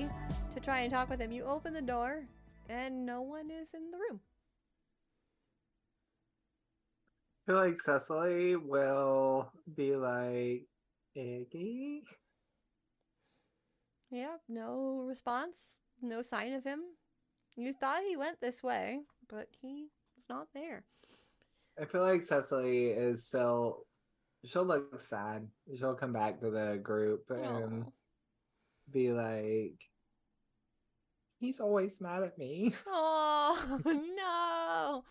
Iggy to try and talk with him. You open the door, and no one is in the room. I feel like Cessily will be like, Iggy? Yeah, no response, no sign of him. You thought he went this way, but he was not there. I feel like Cessily is still. She'll look sad. She'll come back to the group and Oh. be like, he's always mad at me. Oh, no.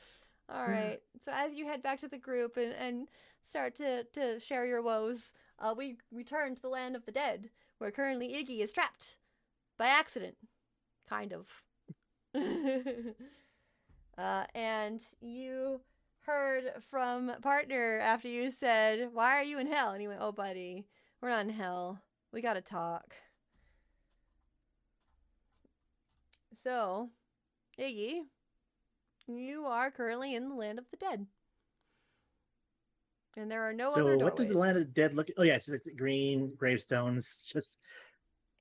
All right. So as you head back to the group and start to share your woes, we return to the land of the dead, where currently Iggy is trapped by accident, kind of. And you heard from partner after you said, "Why are you in hell?" And he went, "Oh, buddy, we're not in hell. We gotta talk." So, Iggy, you are currently in the land of the dead. And there are no other So what does the doorways. land of the dead look? Oh yeah, it's green gravestones. Just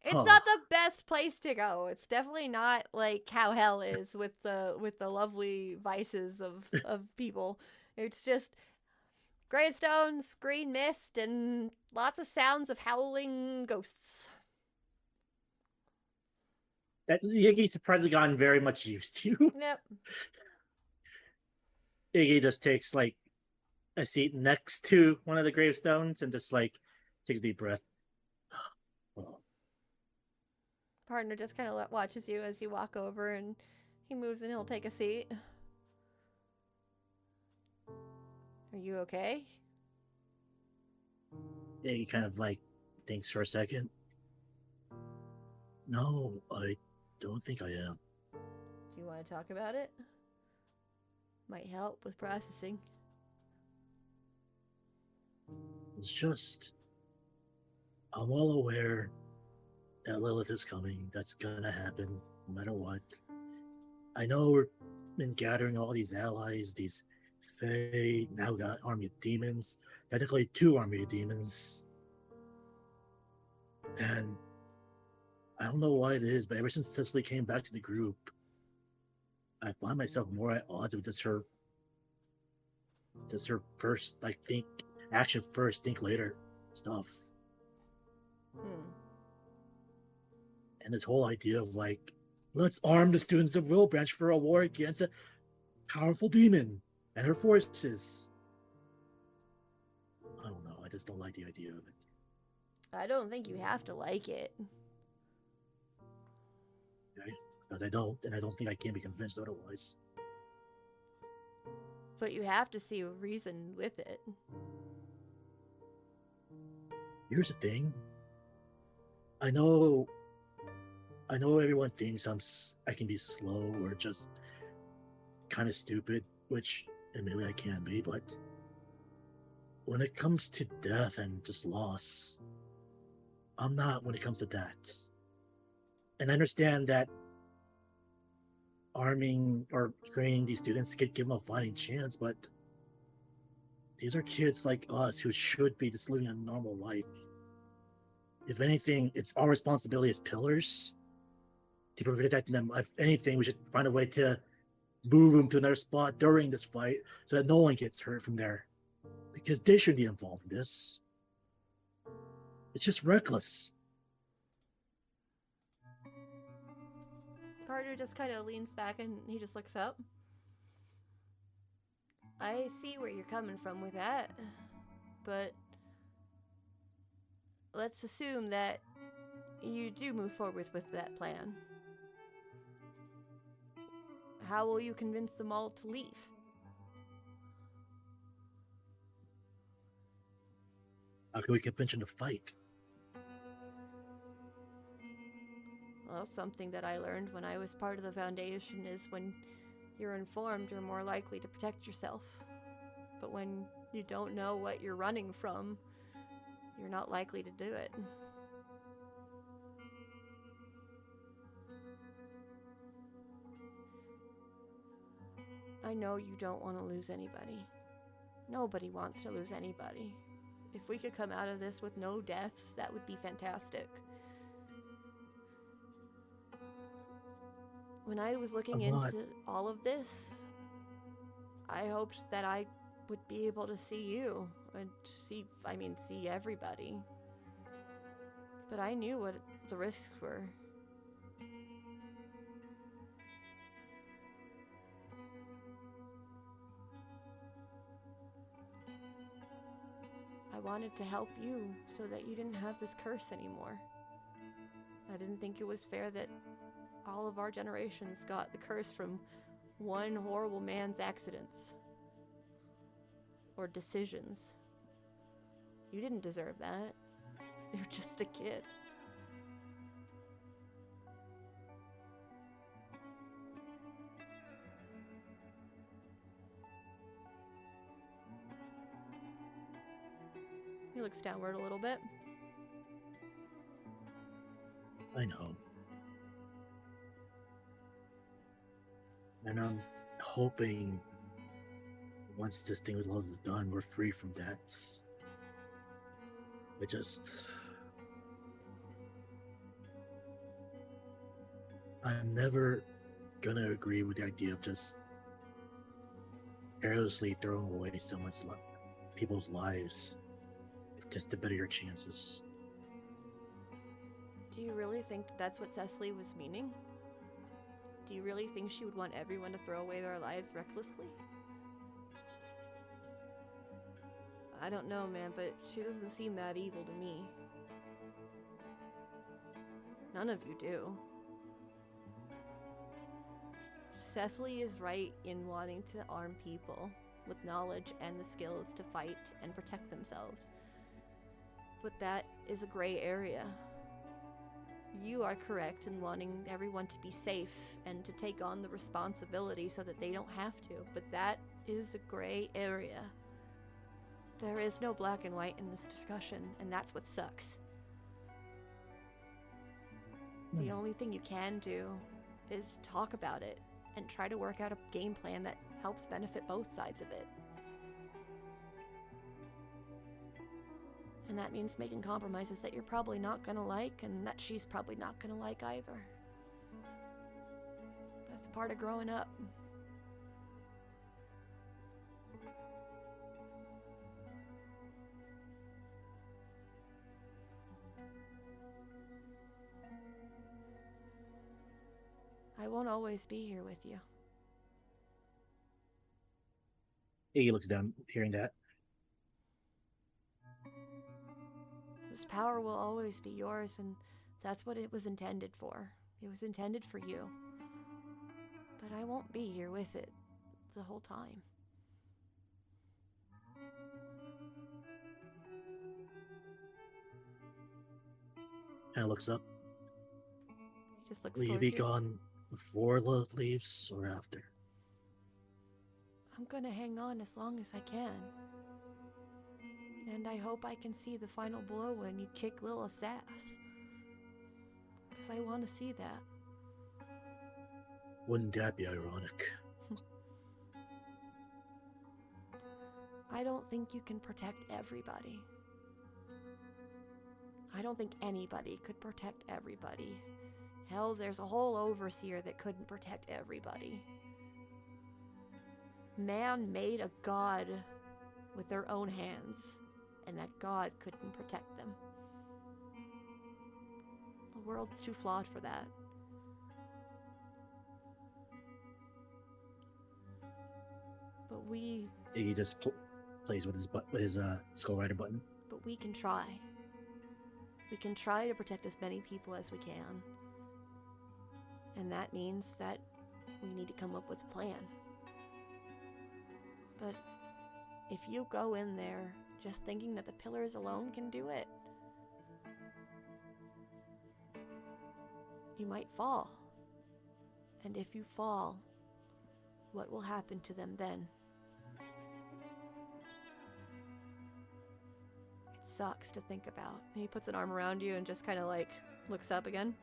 It's not the best place to go. It's definitely not like how hell is with the lovely vices of people. It's just gravestones, green mist, and lots of sounds of howling ghosts. that Iggy's surprisingly gotten very much used to. Yep. Iggy just takes like a seat next to one of the gravestones and just like takes a deep breath. Partner just kind of watches you as you walk over, and he moves and he'll take a seat. Are you okay? Iggy kind of like thinks for a second. No, I don't think I am. Do you want to talk about it? Might help with processing. It's just I'm well aware that Lilith is coming. That's gonna happen no matter what. I know we've been gathering all these allies, these Fae, now we got army of demons. Technically 2 army of demons. And I don't know why it is, but ever since Cessily came back to the group, I find myself more at odds with just her first, like, think action first, think later stuff. And this whole idea of like, let's arm the students of Wilbranch for a war against a powerful demon and her forces. I don't know. I just don't like the idea of it. I don't think you have to like it. Okay? Because I don't, and I don't think I can be convinced otherwise. But you have to see a reason with it. Here's the thing. I know everyone thinks I can be slow or just kind of stupid, which admittedly I can be, but when it comes to death and just loss, I'm not when it comes to that. And I understand that arming or training these students could give them a fighting chance, but these are kids like us who should be just living a normal life. If anything, it's our responsibility as pillars to protect them. If anything, we should find a way to move them to another spot during this fight so that no one gets hurt from there. Because they should be involved in this. It's just reckless. Partner just kind of leans back and he just looks up. I see where you're coming from with that, but let's assume that you do move forward with that plan. How will you convince them all to leave? How can we convince them to fight? Well, something that I learned when I was part of the Foundation is when you're informed, you're more likely to protect yourself. But when you don't know what you're running from, you're not likely to do it. I know you don't want to lose anybody. Nobody wants to lose anybody. If we could come out of this with no deaths, that would be fantastic. When I was looking I'm not- into all of this, I hoped that I would be able to see you and see everybody. But I knew what the risks were. I wanted to help you so that you didn't have this curse anymore. I didn't think it was fair that all of our generations got the curse from one horrible man's accidents or decisions. You didn't deserve that. You're just a kid. He looks downward a little bit. I know. And I'm hoping once this thing with love is done, we're free from that. I'm never gonna agree with the idea of just carelessly throwing away people's lives just to better your chances. Do you really think that's what Cessily was meaning? Do you really think she would want everyone to throw away their lives recklessly? I don't know, man, but she doesn't seem that evil to me. None of you do. Cessily is right in wanting to arm people with knowledge and the skills to fight and protect themselves. But that is a gray area. You are correct in wanting everyone to be safe and to take on the responsibility so that they don't have to, but that is a gray area. There is no black and white in this discussion, and that's what sucks. The only thing you can do is talk about it and try to work out a game plan that helps benefit both sides of it. And that means making compromises that you're probably not gonna like and that she's probably not gonna like either. That's part of growing up. I won't always be here with you. Iggy looks down, hearing that. This power will always be yours, and that's what it was intended for. It was intended for you. But I won't be here with it the whole time. And looks up. He just looks Will you towards be you. gone before love leaves or after? I'm gonna hang on as long as I can. And I hope I can see the final blow when you kick Lilith's ass. Because I want to see that. Wouldn't that be ironic? I don't think you can protect everybody. I don't think anybody could protect everybody. Hell, there's a whole overseer that couldn't protect everybody. Man made a god with their own hands, and that god couldn't protect them. The world's too flawed for that. But He just plays with his skull rider button. But we can try. We can try to protect as many people as we can. And that means that we need to come up with a plan. But if you go in there just thinking that the pillars alone can do it, you might fall. And if you fall, what will happen to them then? It sucks to think about. And he puts an arm around you and just kind of like looks up again.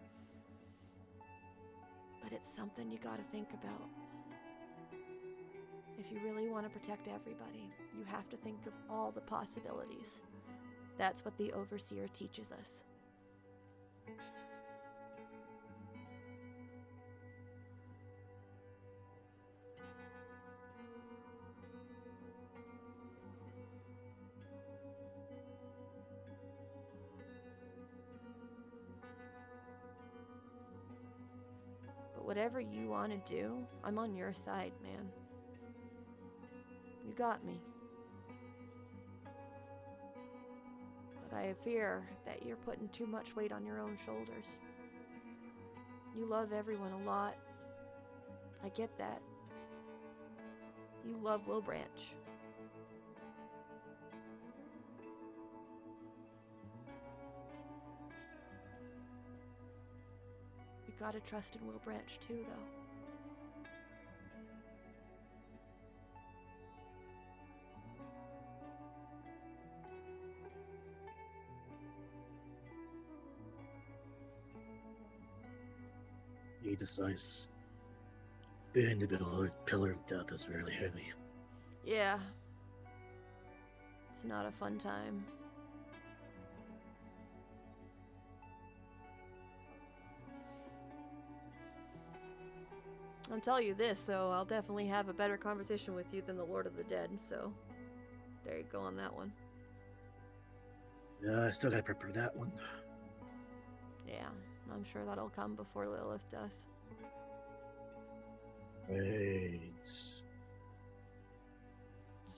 But it's something you gotta think about. If you really want to protect everybody, you have to think of all the possibilities. That's what the Overseer teaches us. whatever you want to do, I'm on your side, man. You got me. But I fear that you're putting too much weight on your own shoulders. You love everyone a lot. I get that. You love Wilbranch. You gotta trust in Wilbranch too, though. He decides being the pillar of death is really heavy. Yeah. It's not a fun time. I'll tell you this, so I'll definitely have a better conversation with you than the Lord of the Dead, so there you go on that one. Yeah, I still gotta prepare that one. Yeah, I'm sure that'll come before Lilith does. Wait. It's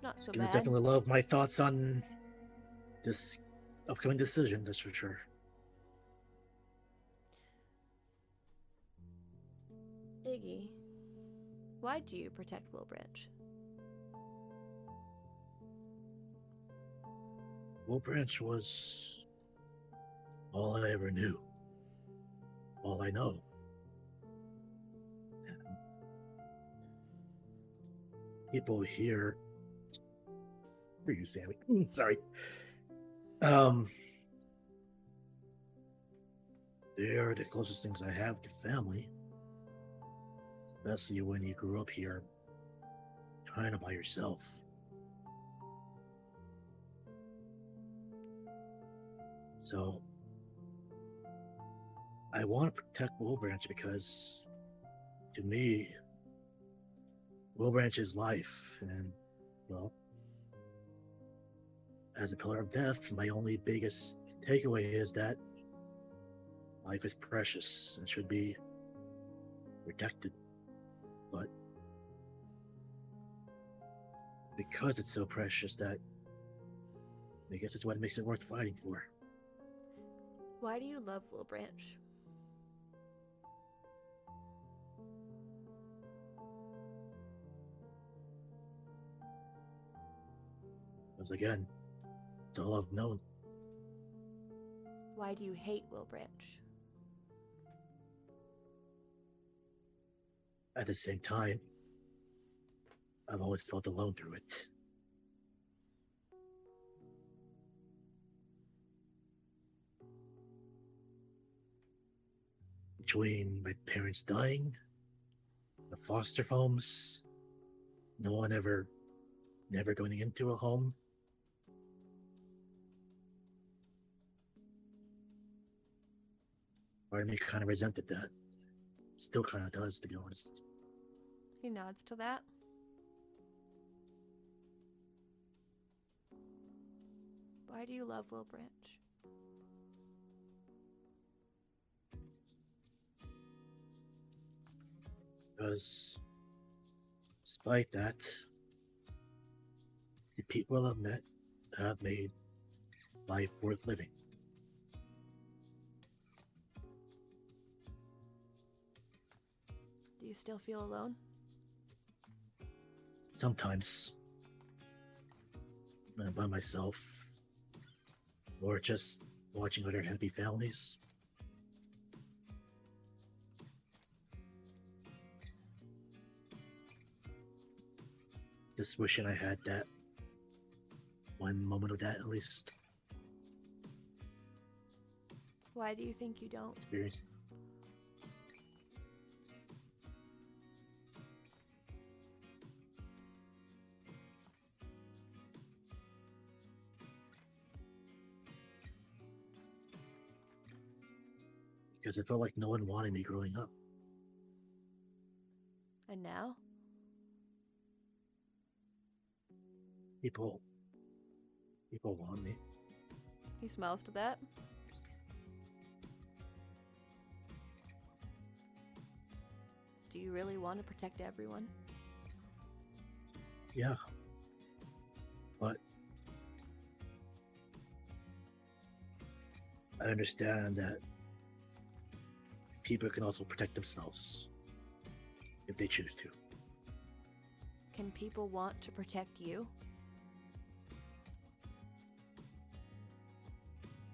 not so Gonna bad. definitely love my thoughts on this upcoming decision, that's for sure. Iggy, why do you protect Wilbranch? Wilbranch was all I ever knew. All I know. And people here. For you, Sammy. Sorry. They are the closest things I have to family. Especially when you grew up here, kind of by yourself. So, I want to protect Wilbranch because, to me, Wilbranch is life, and, well, as a pillar of death, my only biggest takeaway is that life is precious and should be protected. But because it's so precious, that I guess it's what makes it worth fighting for. Why do you love Wilbranch? Because again, it's all I've known. Why do you hate Wilbranch? At the same time, I've always felt alone through it. Between my parents dying, the foster homes, no one never going into a home. Part of me kind of resented that. Still kind of does, to be honest. He nods to that. Why do you love Wilbranch? Because despite that, the people I've met have made life worth living. Do you still feel alone? Sometimes when I'm by myself, or just watching other happy families. Just wishing I had that one moment of that at least. Why do you think you don't? Experience. Because it felt like no one wanted me growing up. And now? People want me. He smiles to that. Do you really want to protect everyone? Yeah. But I understand that people can also protect themselves if they choose to. Can people want to protect you?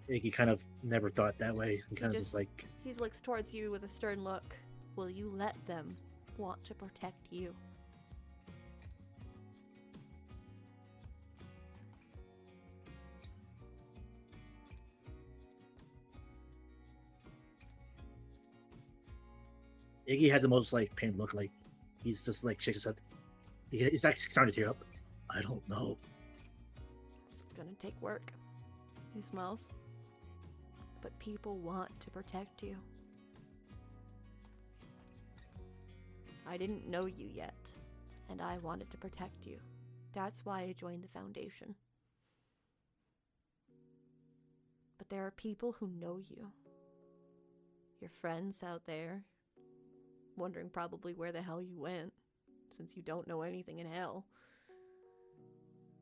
Iggy kind of never thought that way. He kind of just like... He looks towards you with a stern look. Will you let them want to protect you? Iggy has the most like pained look, like he's just like shakes his head. He's actually starting to tear up. I don't know. It's gonna take work. He smiles. But people want to protect you. I didn't know you yet, and I wanted to protect you. That's why I joined the Foundation. But there are people who know you. Your friends out there, wondering probably where the hell you went, since you don't know anything in hell.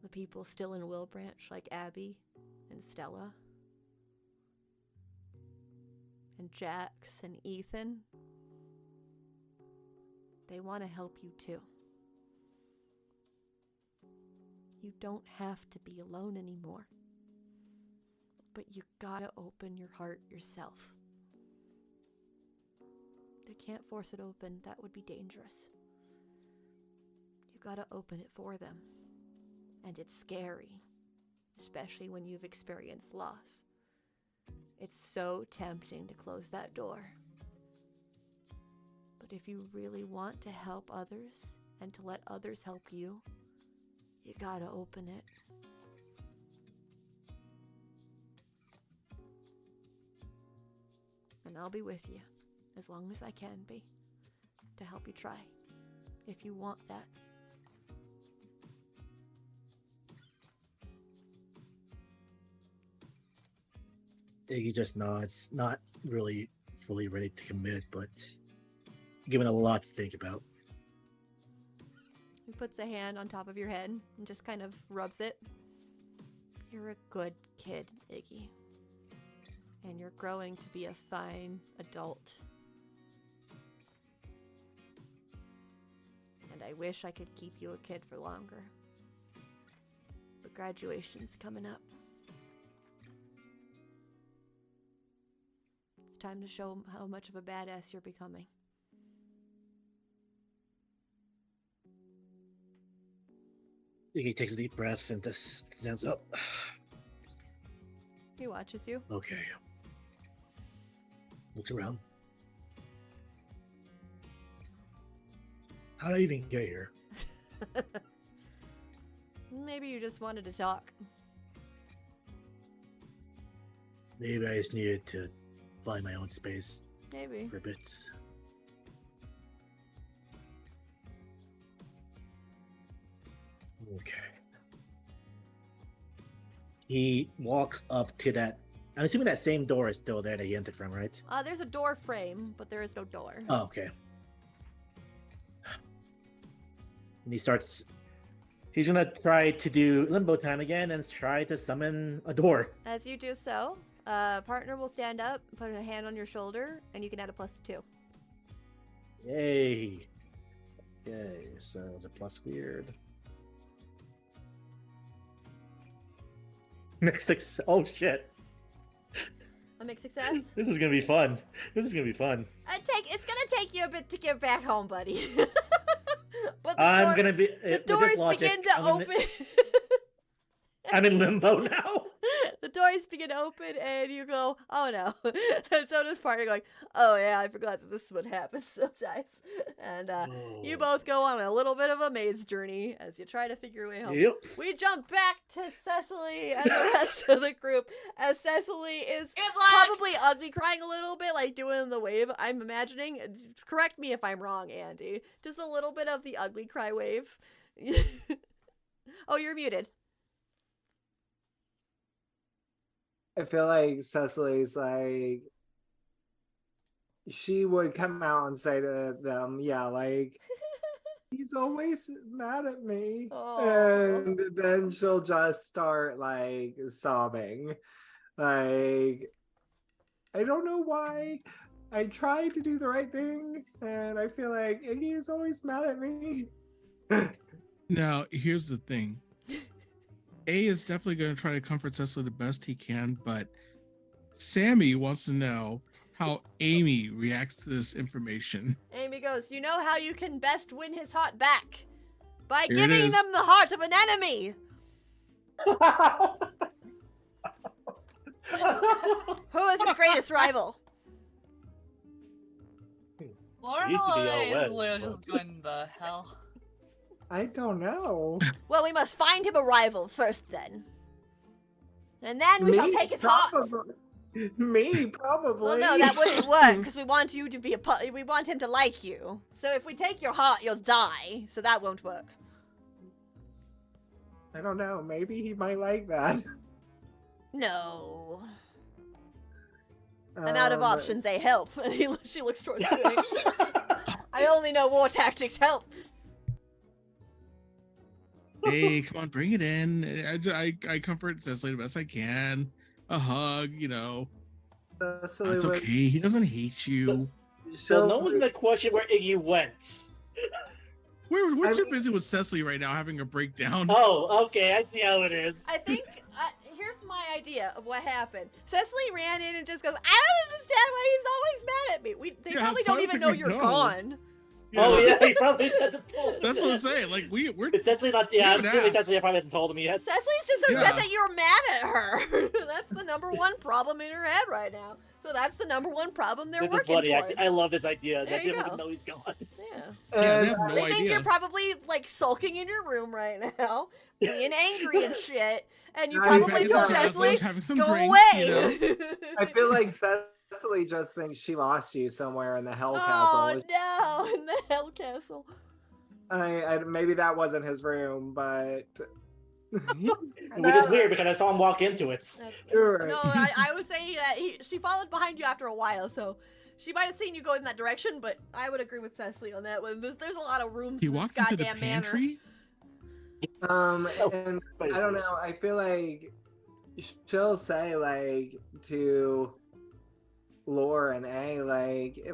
The people still in Wilbranch, like Abby and Stella, and Jax and Ethan, they want to help you too. You don't have to be alone anymore, but you gotta open your heart yourself. They can't force it open, that would be dangerous. You gotta open it for them. And it's scary, especially when you've experienced loss. It's so tempting to close that door. But if you really want to help others and to let others help you, you gotta open it. And I'll be with you as long as I can be to help you try, if you want that. Iggy just nods, not really fully ready to commit, but given a lot to think about. He puts a hand on top of your head and just kind of rubs it. You're a good kid, Iggy. And you're growing to be a fine adult. And I wish I could keep you a kid for longer. But graduation's coming up. It's time to show how much of a badass you're becoming. Iggy takes a deep breath and just stands up. He watches you. Okay. Looks around. How did I even get here? Maybe you just wanted to talk. Maybe I just needed to find my own space Maybe. for a bit. Okay. He walks up to that. I'm assuming that same door is still there that he entered from, right? There's a door frame, but there is no door. Oh, okay. And he starts. He's gonna try to do limbo time again and try to summon a door. As you do so, partner will stand up, put a hand on your shoulder, and you can add a +2. Yay. Okay, so it's a plus weird. Next six. Oh shit. A mixed success. This is gonna be fun. This is gonna be fun. It's gonna take you a bit to get back home, buddy. But The doors begin to open. I'm in limbo now. The doors begin to open, and you go, "Oh no!" And so does partner going, "Oh yeah, I forgot that this is what happens sometimes." And you both go on a little bit of a maze journey as you try to figure your way home. Yep. We jump back to Cessily and the rest of the group, as Cessily is probably ugly crying a little bit, like doing the wave. I'm imagining. Correct me if I'm wrong, Andy. Just a little bit of the ugly cry wave. Oh, you're muted. I feel like Cecily's like she would come out and say to them, yeah, like, he's always mad at me. Aw. And then she'll just start like sobbing. Like, I don't know why. I try to do the right thing, and I feel like Iggy is always mad at me. Now, here's the thing. A is definitely going to try to comfort Cessily the best he can, but Sammy wants to know how Amy reacts to this information. Amy goes, you know how you can best win his heart back? By Here it giving is. them the heart of an enemy! Who is his greatest rival? used to be all Lorelei West, is but- going the hell. I don't know. Well, we must find him a rival first then. And then we shall take his heart. Probably. Me, probably. Well, no, that wouldn't work, because we want you to be we want him to like you. So if we take your heart, you'll die, so that won't work. I don't know. Maybe he might like that. No. I'm out of options, they help. And she looks towards you. I only know war tactics help. Hey, come on, bring it in. I comfort Cessily the best I can. A hug, you know. Cessily It's would- okay. He doesn't hate you. So no one's gonna question where Iggy went. We're too busy with Cessily right now having a breakdown. Oh, okay, I see how it is. I think, here's my idea of what happened. Cecily ran in and just goes, I don't understand why he's always mad at me. They Yeah, probably so I don't don't even think know we you're know. gone. Oh yeah, he probably doesn't. That's what I'm saying. Like we're It's Cessily not. Yeah, I'm Even assuming asked. Cessily probably hasn't told him yet. Cecily's just upset Yeah. that you're mad at her. That's the number one problem in her head right now. So that's the number one problem they're This is working funny. towards. Actually, I love this idea. There That you they don't go. even know he's gone. Yeah. yeah, they And have no They think idea. you're probably like sulking in your room right now, being angry and shit, and you Nice. probably Back in told the Cecily, having some go drinks, away. you know. I feel like Cessily just thinks she lost you somewhere in the Hell Oh Castle. no, in the Hell Castle. I maybe that wasn't his room, but Which is weird because I saw him walk into it. That's good. Sure. No, I would say that she followed behind you after a while, so she might have seen you go in that direction, but I would agree with Cecily on that one. There's a lot of rooms He in this walked into the goddamn manor. pantry. and I don't know. I feel like she'll say like to Lore and A like,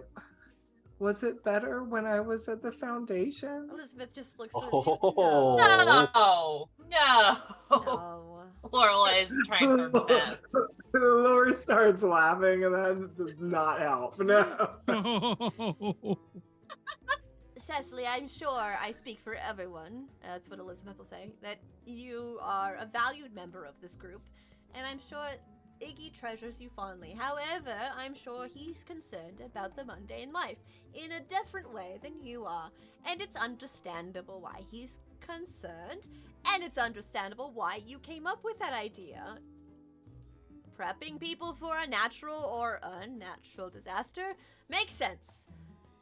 was it better when I was at the foundation? Elizabeth just looks at you. Oh. No. No. Lorelei's trying her best. Lore starts laughing, and that does not help. No. Cecily, I'm sure I speak for everyone. That's what Elizabeth will say. That you are a valued member of this group, and I'm sure Iggy treasures you fondly. However, I'm sure he's concerned about the mundane life in a different way than you are, and it's understandable why he's concerned, and it's understandable why you came up with that idea. Prepping people for a natural or unnatural disaster makes sense.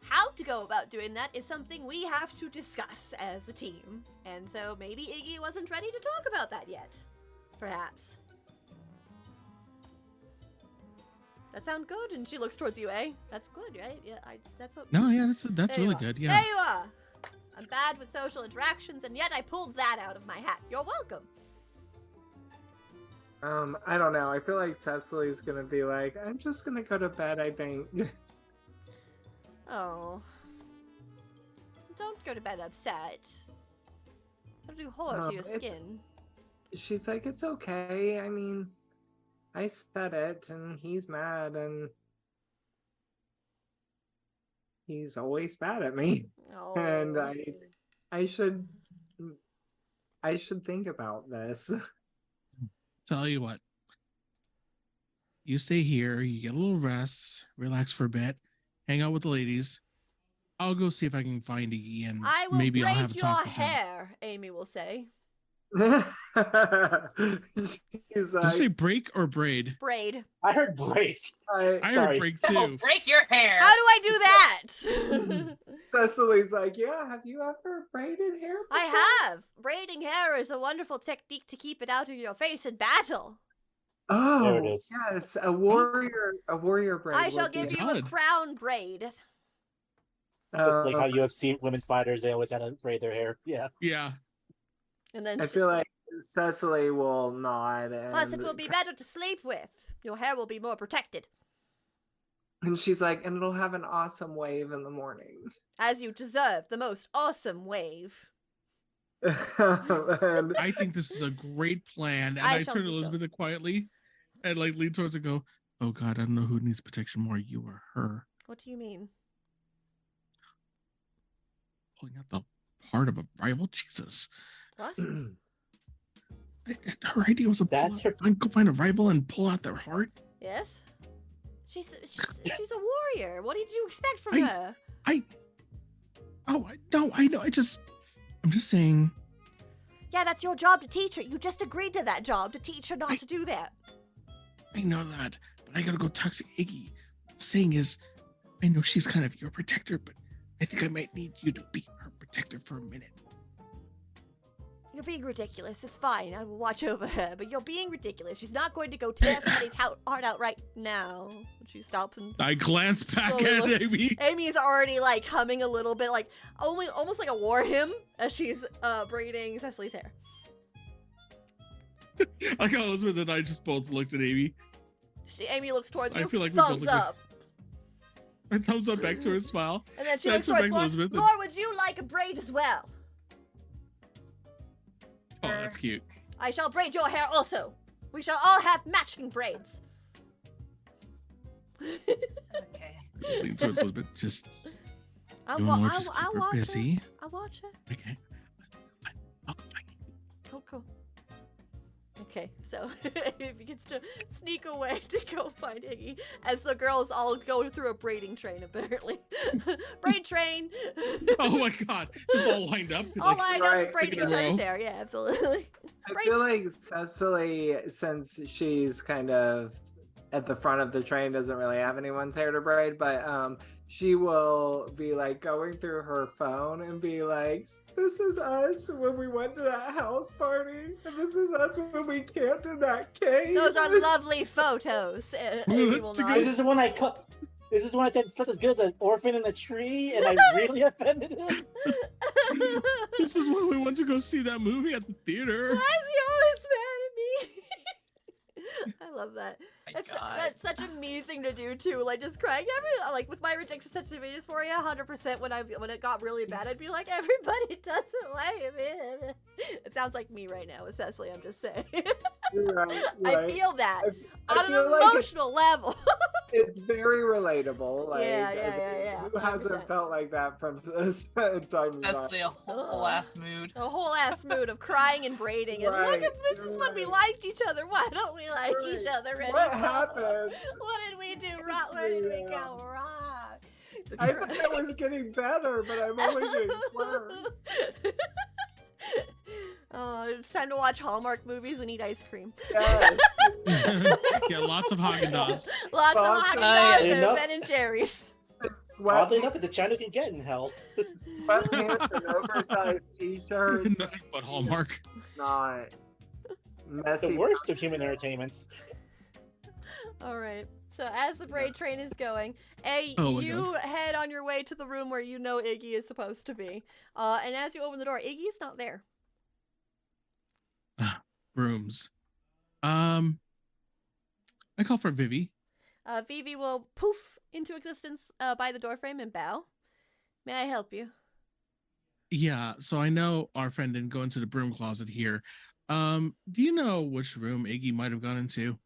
How to go about doing that is something we have to discuss as a team, and so maybe Iggy wasn't ready to talk about that yet. Perhaps. That sound good? And she looks towards you, eh? That's good, right? Yeah, that's what. No, yeah, that's There you really are. good. Yeah. There you are. I'm bad with social interactions, and yet I pulled that out of my hat. You're welcome. I don't know. I feel like Cecily's gonna be like, I'm just gonna go to bed, I think. Oh. Don't go to bed upset. That'll do horror to your it's- skin. She's like, it's okay. I mean, I said it, and he's mad, and he's always mad at me. Oh. And I should think about this. Tell you what. You stay here. You get a little rest, relax for a bit, hang out with the ladies. I'll go see if I can find Iggy, and I will maybe braid I'll have a your talk with him. hair, Amy will say. She's Did you like, say break or braid? Braid. I heard break. I Sorry. heard break Oh, too. break your hair. How do I do that? Cecily's like, yeah, have you ever braided hair before? I have. Braiding hair is a wonderful technique to keep it out of your face in battle. Oh, There it is. yes, a warrior braid. I shall will be- give you a Good. crown braid. It's like how Um, UFC women fighters, they always had to braid their hair. Yeah. Yeah. And then I feel like Cessily will nod, plus it will be better to sleep with. Your hair will be more protected. and she's like, and it'll have an awesome wave in the morning. As you deserve, the most awesome wave. And I think this is a great plan. And I I shall turn to do so. Elizabeth quietly and like lean towards her and go, oh God, I don't know who needs protection more, you or her. What do you mean? Pulling out the heart of a rival? Jesus. What? Her idea was to go find a rival and pull out their heart. Yes? She's a warrior. What did you expect from her? I know. I'm just saying. Yeah, that's your job to teach her. You just agreed to that job to teach her not to do that. I know that, but I gotta go talk to Iggy. What I'm saying is, I know she's kind of your protector, but I think I might need you to be her protector for a minute. You're being ridiculous. It's fine. I will watch over her, but you're being ridiculous. She's not going to go tear somebody's heart out right now. She stops and I glance back slowly at looks- Amy. Amy's already like humming a little bit, like almost like a war hymn as she's braiding Cecily's hair. Like how Elizabeth and I just both looked at Amy. Amy looks towards I you. feel like we both thumbs look at- up. I thumbs up back to her, smile. And then she That's looks her towards back to Laura. Elizabeth. Laura, would you like a braid as well? Oh, that's cute. I shall braid your hair also. We shall all have matching braids. Okay. Just lean towards Elizabeth. Just I'll, you wa- know, I'll, just keep I'll her watch busy. her. I'll watch her. Okay. I'll find Cool. Okay, so he gets to sneak away to go find Iggy as the girls all go through a braiding train, apparently. Braid train! Oh my God! Just all lined up. all like, lined up right, and braiding in each a other's row. hair, yeah, absolutely. I feel like Cessily, since she's kind of at the front of the train, doesn't really have anyone's hair to braid, but she will be like going through her phone and be like, this is us when we went to that house party, and this is us when we camped in that cave. Those are lovely photos. Iggy will To go nod. This is when I cut. This is when I said it's not as good as an orphan in the tree, and I really offended him. This is when we went to go see that movie at the theater. Why is he always mad at me? I love that. My That's, God. that's such a me thing to do too. Like just crying like with my rejection sensitive dysphoria, 100%. When it got really bad, I'd be like, everybody doesn't like me. It sounds like me right now with Cecily. I'm just saying. Right, I right. feel that I on an feel like emotional level. it's very relatable. Like, Yeah, who hasn't 100%. felt like that from this time? That's the whole last mood. A whole ass mood of crying and braiding, and look Right, at this is when we right. liked each other. Why don't we like Right. each other anymore? What happened? What did we do wrong? Where did we Yeah. go wrong? I thought I was getting better, but I'm only getting worse. Oh, it's time to watch Hallmark movies and eat ice cream. Yes. Yeah, lots of Haagen-Dazs. Lots of Lots Haagen of- Dazs and Enough. Ben and Jerry's. Oddly Sweat, enough, it's a China can get in hell. sweatpants and oversized t-shirts. Nothing but Hallmark. Not messy. The worst of human entertainments. All right. So as the braid train is going, Oh my you head on your way to the room where you know Iggy is supposed to be. And as you open the door, Iggy's not there. Rooms. I call for Vivi. Vivi will poof into existence by the doorframe and bow. May I help you? Yeah, so I know our friend didn't go into the broom closet here. Do you know which room Iggy might have gone into?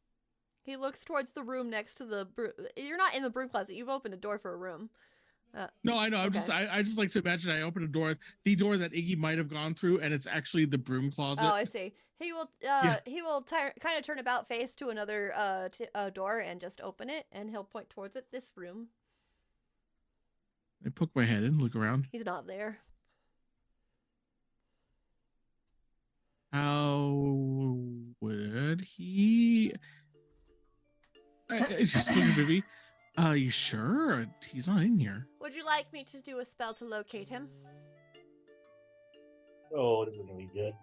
He looks towards the room next to the You're not in the broom closet. You've opened a door for a room. No, I know. Okay. I just like to imagine I open a door, the door that Iggy might have gone through, and it's actually the broom closet. Oh, I see. He will kind of turn about face to another door and just open it, and he'll point towards it. This room. I poke my head in, look around. He's not there. How would he? I just look at Vivi. You sure? He's not in here. Would you like me to do a spell to locate him? Oh, this is gonna be good.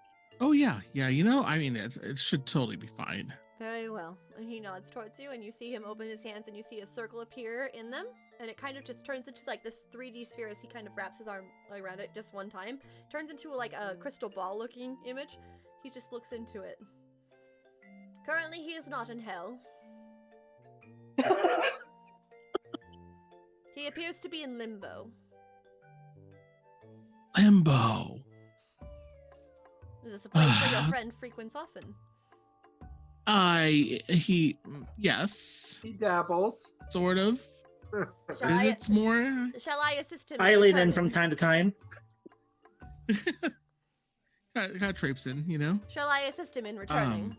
Oh yeah. You know, I mean, it should totally be fine. Very well. And he nods towards you, and you see him open his hands, and you see a circle appear in them, and it kind of just turns into like this 3D sphere as he kind of wraps his arm around it just one time. Turns into like a crystal ball looking image. He just looks into it. Currently, he is not in hell. He appears to be in limbo. Limbo. Is this a place where your friend frequents often? Yes, He dabbles. sort of. Shall Visits more. Shall I assist him? I lean in returning? from time to time. Kind of traipse in, you know. Shall I assist him in returning?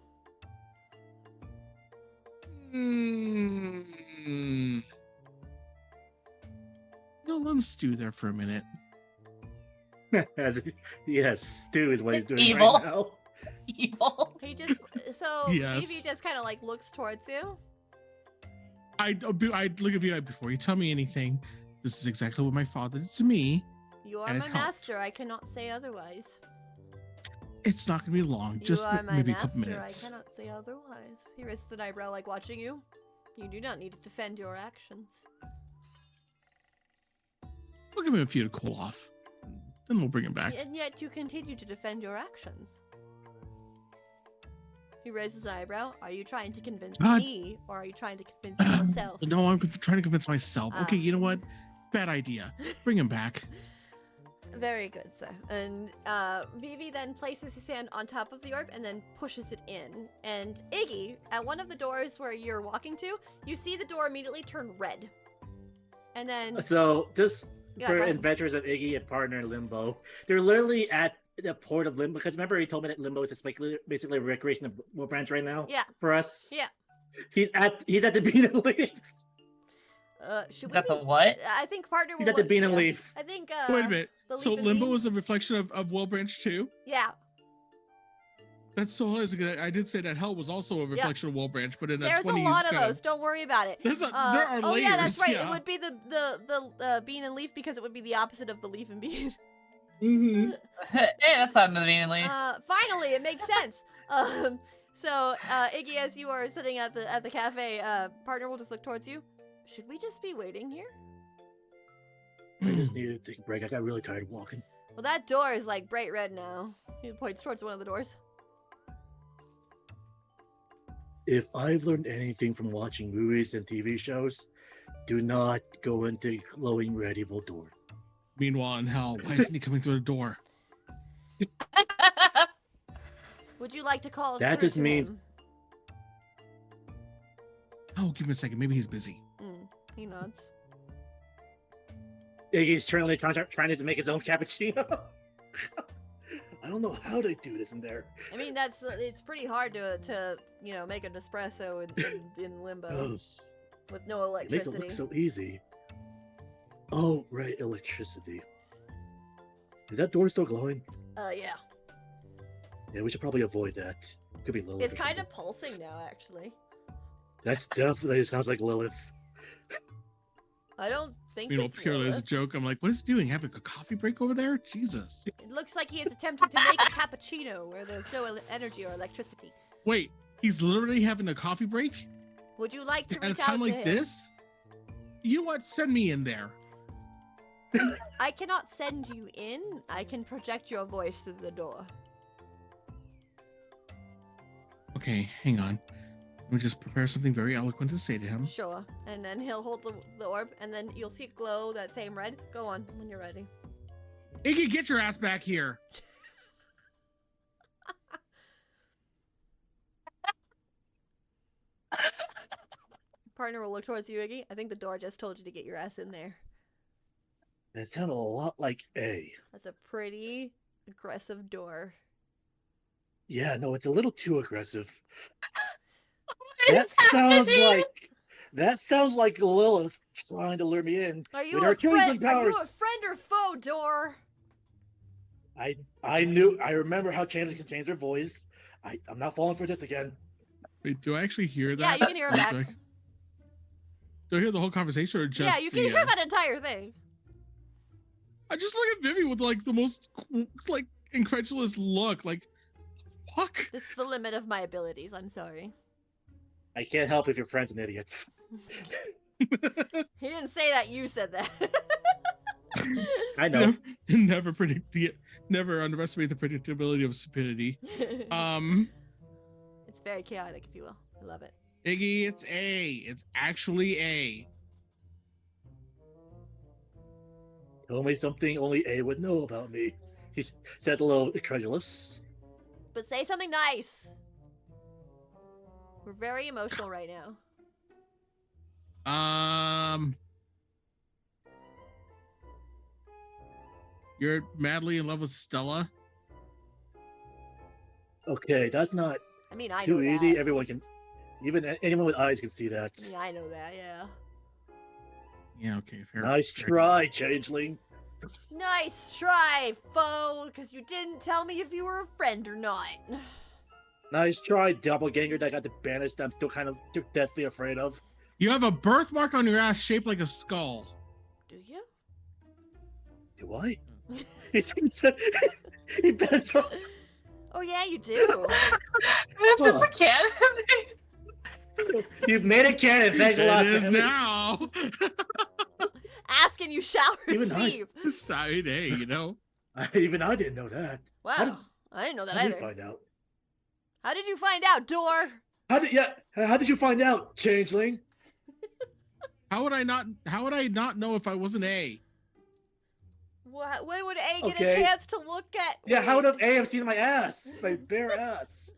No, let him stew there for a minute. Yes, Stu is what he's doing Evil. right now. Evil. He just so Yes. Evie just kind of like looks towards you. I'd look at you before you tell me anything. This is exactly what my father did to me. You are And it my helped. master. I cannot say otherwise. It's not gonna be long, just you are my maybe a master. couple minutes. I cannot say otherwise. He raises an eyebrow, like watching you. You do not need to defend your actions. We'll give him a few to cool off, then we'll bring him back. And yet you continue to defend your actions. He raises an eyebrow. Are you trying to convince God. me, or are you trying to convince yourself? No, I'm trying to convince myself. Ah. Okay, you know what? Bad idea. Bring him back. Very good, sir. And Vivi then places his hand on top of the orb and then pushes it in. And Iggy, at one of the doors where you're walking to, you see the door immediately turn red. And then So, just Yeah, for go ahead. adventures of Iggy and partner Limbo, they're literally at the port of Limbo. Because remember, he told me that Limbo is just basically a recreation of Wilbranch right now. Yeah. For us. Yeah. He's at the Bean and Leaf. should we Got the be- what? I think partner will He's at the look- Bean and yeah. Leaf. I think Wait a minute. the So leaf and Limbo bean? was a reflection of Wilbranch too? Yeah. That's so hilarious. I did say that hell was also a reflection of Wilbranch, but in a There's a 20s lot of kind those. Don't worry about it. there are oh layers. yeah, that's right. Yeah. It would be the bean and leaf because it would be the opposite of the leaf and bean. Mm-hmm. Hey, that's not immediately. Finally, it makes sense. So Iggy, as you are sitting at the cafe, partner will just look towards you. Should we just be waiting here? I just needed to take a break. I got really tired of walking. Well, that door is like bright red now. He points towards one of the doors. If I've learned anything from watching movies and TV shows, do not go into glowing red evil door. Meanwhile, in hell, why isn't he coming through the door? Would you like to call? That through just to means- him? Oh, give me a second. Maybe he's busy. He nods. Iggy's currently trying to make his own cappuccino. I don't know how to do this in there. I mean, it's pretty hard to make an espresso in limbo Oh, with no make it electricity. look so easy. Oh, right, electricity. Is that door still glowing? Yeah. Yeah, we should probably avoid that. Could be Lilith. It's or kind something. of pulsing now, actually. That's definitely sounds like Lilith. I don't think Meanwhile, it's purely as a Lilith. joke, I'm like, what is he doing? Having a coffee break over there? Jesus. It looks like he is attempting to make a cappuccino where there's no energy or electricity. Wait, he's literally having a coffee break Would you like to at a reach time out to like him? this? You know what? Send me in there. I cannot send you in. I can project your voice through the door. Okay, hang on. Let me just prepare something very eloquent to say to him. Sure. And then he'll hold the orb, and then you'll see it glow that same red. Go on when you're ready. Iggy, get your ass back here. Partner will look towards you, Iggy. I think the door just told you to get your ass in there. It sounded a lot like A. That's a pretty aggressive door. Yeah, no, it's a little too aggressive. What That is sounds happening? like Lilith trying to lure me in. Are you With a her killing friend? Are you powers. a friend or foe, door? I remember how Chandler can change her voice. I'm not falling for this again. Wait, do I actually hear that? Yeah, you can hear him back. Do I hear the whole conversation or just Yeah, you can the, hear that entire thing. I just look at Vivi with like the most like incredulous look. Like, fuck. This is the limit of my abilities. I'm sorry. I can't help if your friend's an idiot. He didn't say that. You said that. I know. Never underestimate the predictability of stupidity. It's very chaotic, if you will. I love it. Iggy, it's A. It's actually A. Tell me something only A would know about me. He said a little incredulous. But say something nice. We're very emotional right now. You're madly in love with Stella? Okay, that's not I mean, I too know easy. that. Everyone can, even anyone with eyes can see that. I mean, I know that, yeah. Yeah, okay, fair. Nice fair. try, changeling. Nice try, foe, because you didn't tell me if you were a friend or not. Nice try, doppelganger that got the banished that I'm still kind of deathly afraid of. You have a birthmark on your ass shaped like a skull. Do you? Do I? He bent up. Oh, yeah, you do. That's just a canon. You've made it canon. Thanks a lot. It is Sammy. now. Ask and you shall Even receive. Side A, you know? Even I didn't know that. Wow, I didn't know that How did either. you find out? How did you find out, Door? How did you find out, changeling? How would I not know if I wasn't A? When would A get Okay. a chance to look at? Yeah, how Wait. would A have seen my ass? My bare ass.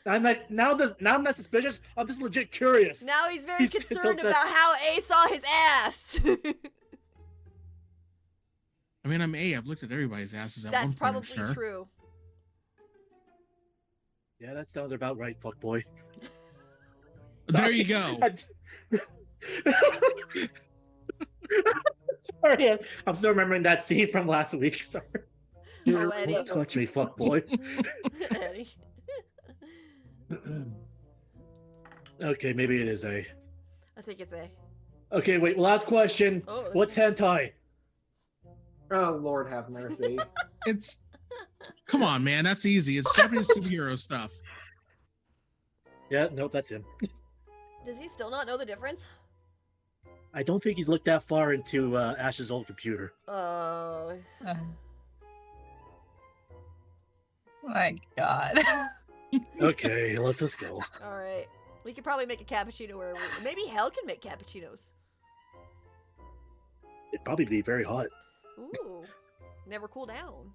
I'm like, now I'm not suspicious. I'm just legit curious. Now he's very He's concerned still about how A saw his ass. I mean, I'm A. I've looked at everybody's asses at That's one point, probably I'm sure. true. Yeah, that sounds about right, fuckboy. There you go. Sorry, I'm still remembering that scene from last week. Sorry. Oh, Eddie. Don't touch me, fuckboy. Eddie. Okay, maybe it is A. I think it's A. Okay, wait. Last question. Oh, What's hentai? Oh, Lord have mercy. It's come on, man. That's easy. It's Japanese superhero stuff. Yeah, nope, that's him. Does he still not know the difference? I don't think he's looked that far into Ash's old computer. Oh. My God. Okay, let's just go. All right. We could probably make a cappuccino, or maybe Hell can make cappuccinos. It'd probably be very hot. Ooh. Never cool down.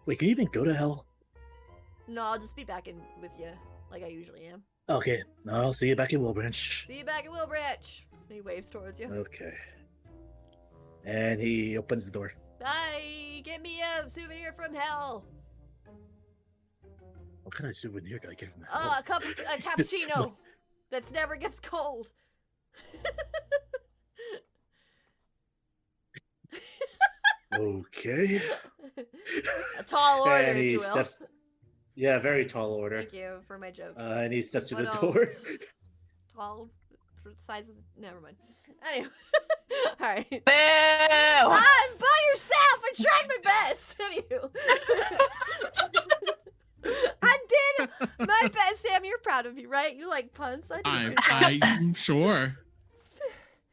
Wait, can you even go to hell? No, I'll just be back in with you, like I usually am. Okay, I'll see you back in Wilbranch. See you back at Wilbranch. He waves towards you. Okay. And he opens the door. Bye. Get me a souvenir from Hell. What kind of souvenir can I get from A hell? cappuccino that's never gets cold. Okay. A tall order, And if he you will. steps. Yeah, very tall order. Thank you for my joke. And he steps through the But, door. tall, size of. Never mind. Anyway. All right. Boo! By yourself. I tried my best. Anywho. I did my best, Sam. You're proud of me, right? You like puns. I did a good job. I'm sure.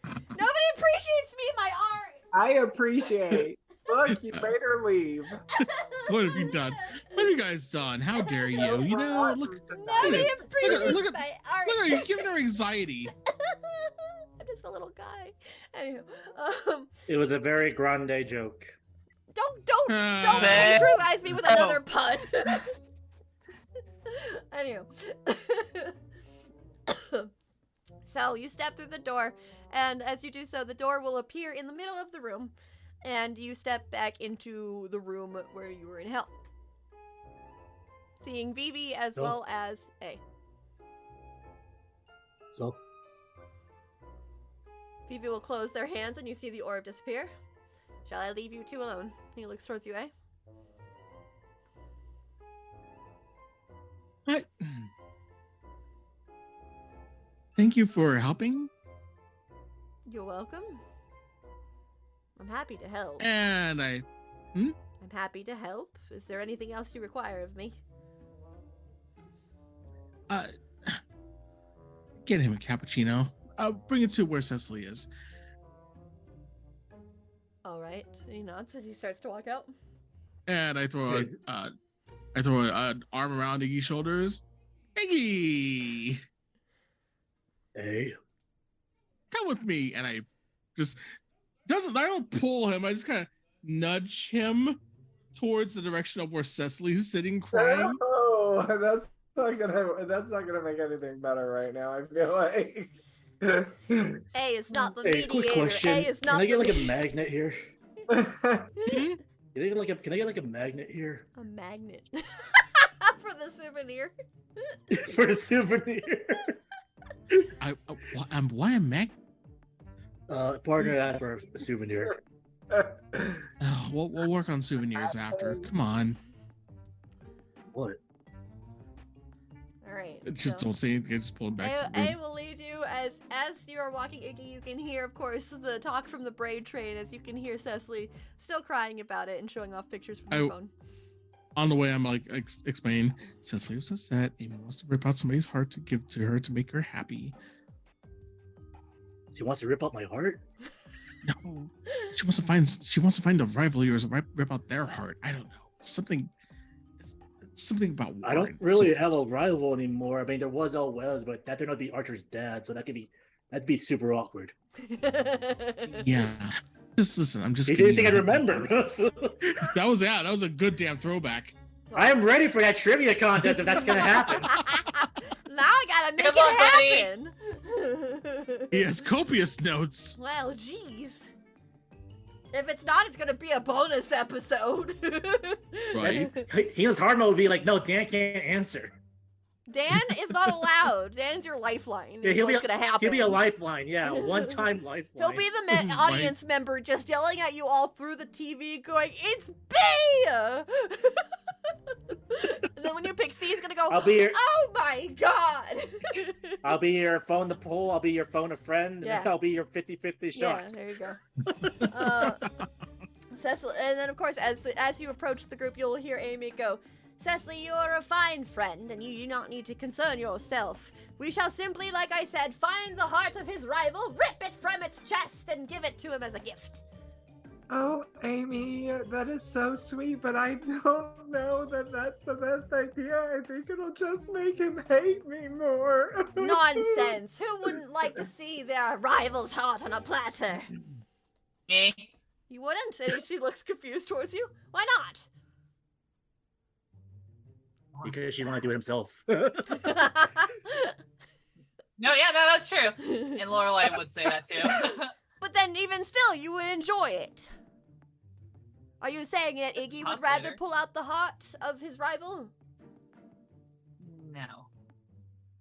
Nobody appreciates me in my art. I appreciate. Look, you made her leave. What have you done? What have you guys done? How dare you? You know, look. Nobody this. appreciates Look at- my art. Look at her. You're giving her anxiety. I'm just a little guy. Anywho, It was a very grande joke. don't Uh, patronize me with another pun. Anywho. So you step through the door, and as you do so, the door will appear in the middle of the room, and you step back into the room where you were in hell. Seeing Vivi as So- well as A. So, Vivi will close their hands, and you see the orb disappear. Shall I leave you two alone? He looks towards you, A. What? Thank you for helping. You're welcome. I'm happy to help. And I'm happy to help. Is there anything else you require of me? get him a cappuccino. I'll bring it to where Cessily is. All right. He nods as he starts to walk out. And I throw an arm around Iggy's shoulders. Iggy, Hey, come with me. And I don't pull him. I just kind of nudge him towards the direction of where Cecily's sitting crying. Oh, that's not gonna make anything better right now. I feel like. A is not the hey, mediator. quick question. A is not Can I get the like a magnet here? Hmm? Can I get like a magnet here? a magnet for the souvenir. For a souvenir. Why a mag? Partner asked for a souvenir. Oh, we'll work on souvenirs after. Come on. What? All right. Just so don't say anything. Just pull it back to the A room. will lead you as you are walking, Iggy. You can hear, of course, the talk from the braid train. As you can hear Cessily still crying about it and showing off pictures from her phone. On the way, I'm like explaining. Cessily was upset. Amy wants to rip out somebody's heart to give to her to make her happy. She wants to rip out my heart? No, she wants to find a rival of yours and rip out their heart. I don't know. Something about Warren. I don't really have a rival anymore. I mean, there was Wes, but that turned out to be Archer's dad, so that'd be super awkward. Yeah. Just listen. I'm just. You giving didn't think you I'd a heads up. remember? That was a good damn throwback. I am ready for that trivia contest if that's gonna happen. Now I gotta make Come on, it happen. He has copious notes. Well, jeez. If it's not, it's gonna be a bonus episode. Right. Heinous Hardman would be like, no, Dan can't answer. Dan is not allowed. Dan's your lifeline. Yeah, Is what's gonna happen. He'll be a lifeline, yeah, a one-time lifeline. He'll be the Right. audience member just yelling at you all through the TV going, "It's B!" And then when you pick C, he's gonna go, I'll be your, "Oh my god!" I'll be your phone to pull. I'll be your phone a friend. Yeah. And I'll be your 50-50 shot. Yeah, there you go. Cecily, and then of course, as you approach the group, you'll hear Amy go, "Cecily, you are a fine friend, and you do not need to concern yourself. We shall simply, like I said, find the heart of his rival, rip it from its chest, and give it to him as a gift." Oh, Amy, that is so sweet, but I don't know that that's the best idea. I think it'll just make him hate me more. Nonsense! Who wouldn't like to see their rival's heart on a platter? Me. You wouldn't? And she looks confused towards you. Why not? Because she wanted to do it himself. No, yeah, no, that's true. And Lorelei would say that too. But then, even still, you would enjoy it. Are you saying that Iggy would rather Later. pull out the heart of his rival? No.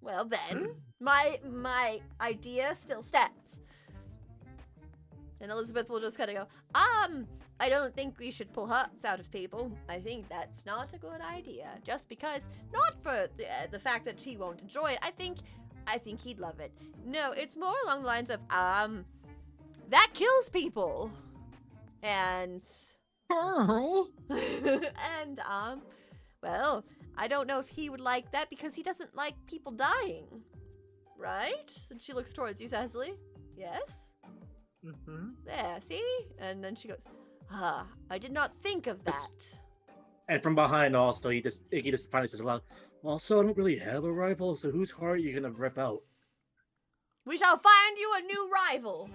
Well then, my idea still stands. And Elizabeth will just kind of go, I don't think we should pull hearts out of people. I think that's not a good idea. Just because, not for the fact that she won't enjoy it. I think he'd love it. No, it's more along the lines of, that kills people. And Carl. and well, I don't know if he would like that because he doesn't like people dying. Right? And she looks towards you, Cessily. Yes? Mm-hmm. There, see? And then she goes, I did not think of that. And from behind also, Iggy just finally says aloud, also, I don't really have a rival, so whose heart are you gonna rip out? We shall find you a new rival.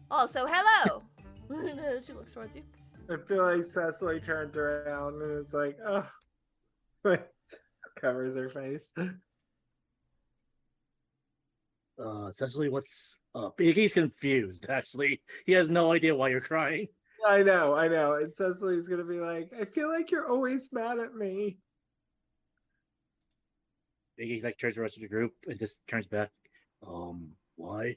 Also, hello. She looks towards you. I feel like Cecily turns around and it's like, oh, covers her face. Essentially, what's up? Iggy's confused, actually. He has no idea why you're crying. I know. And Cecily's gonna be like, I feel like you're always mad at me. Iggy turns the rest of the group and just turns back. Why?